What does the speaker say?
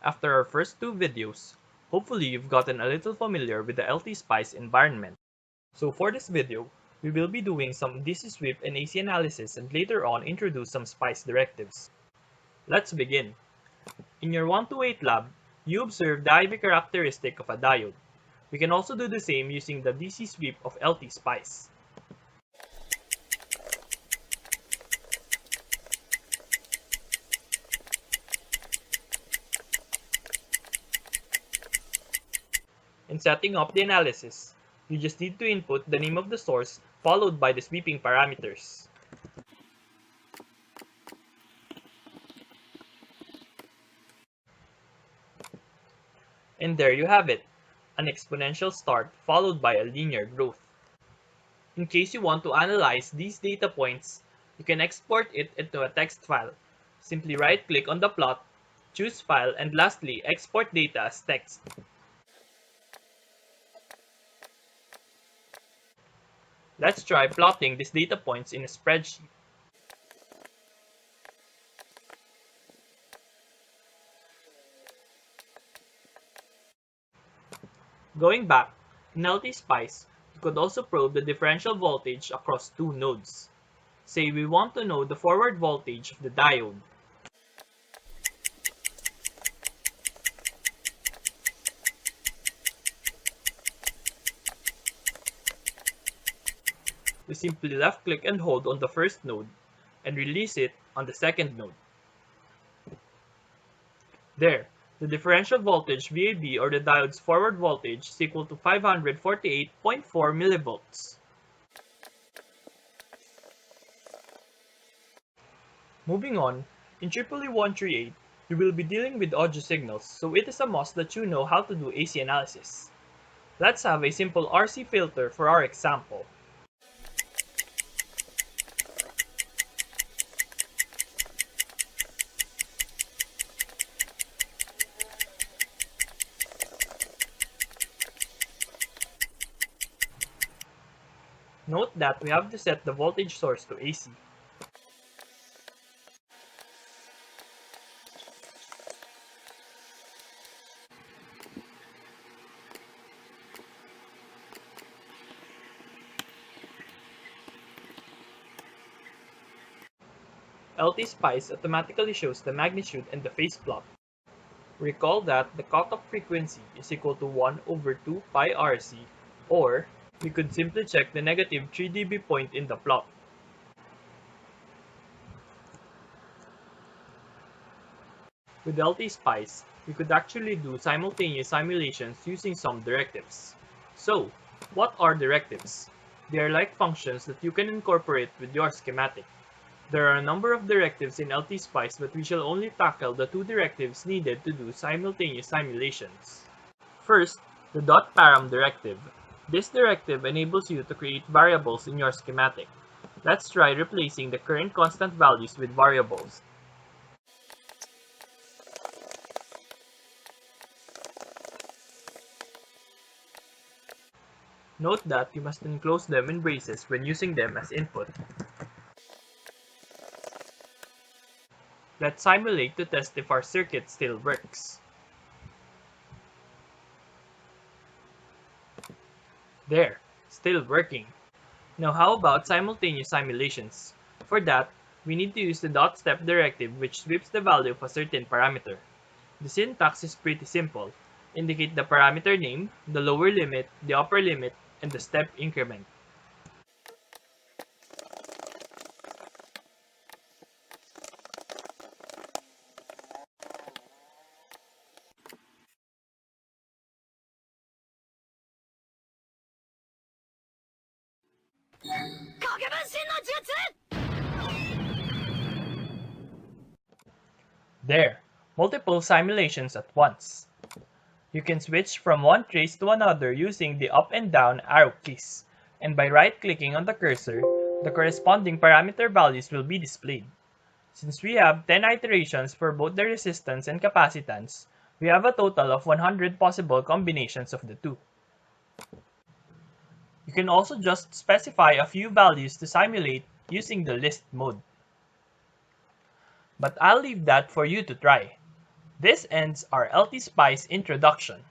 After our first two videos, hopefully you've gotten a little familiar with the LT Spice environment. So for this video, we will be doing some DC sweep and AC analysis and later on introduce some Spice directives. Let's begin. In your 128 lab, you observe the IV characteristic of a diode. We can also do the same using the DC sweep of LT Spice. In setting up the analysis, you just need to input the name of the source followed by the sweeping parameters. And there you have it, an exponential start followed by a linear growth. In case you want to analyze these data points, you can export it into a text file. Simply right-click on the plot, choose File, and lastly, export data as text. Let's try plotting these data points in a spreadsheet. Going back, in LT Spice, you could also probe the differential voltage across two nodes. Say we want to know the forward voltage of the diode. We simply left-click and hold on the first node, and release it on the second node. There, the differential voltage VAB or the diode's forward voltage is equal to 548.4 millivolts. Moving on, in EEE 138, you will be dealing with audio signals, so it is a must that you know how to do AC analysis. Let's have a simple RC filter for our example. Note that we have to set the voltage source to AC. LT Spice automatically shows the magnitude and the phase plot. Recall that the cutoff frequency is equal to 1 over 2 pi RC, or we could simply check the negative 3 dB point in the plot. With LT Spice, we could actually do simultaneous simulations using some directives. So, what are directives? They are like functions that you can incorporate with your schematic. There are a number of directives in LT Spice, but we shall only tackle the two directives needed to do simultaneous simulations. First, the .param directive. This directive enables you to create variables in your schematic. Let's try replacing the current constant values with variables. Note that you must enclose them in braces when using them as input. Let's simulate to test if our circuit still works. There, still working. Now how about simultaneous simulations? For that, we need to use the dot step directive which sweeps the value of a certain parameter. The syntax is pretty simple. Indicate the parameter name, the lower limit, the upper limit, and the step increment. There, multiple simulations at once. You can switch from one trace to another using the up and down arrow keys, and by right-clicking on the cursor, the corresponding parameter values will be displayed. Since we have 10 iterations for both the resistance and capacitance, we have a total of 100 possible combinations of the two. You can also just specify a few values to simulate using the list mode. But I'll leave that for you to try. This ends our LT Spice introduction.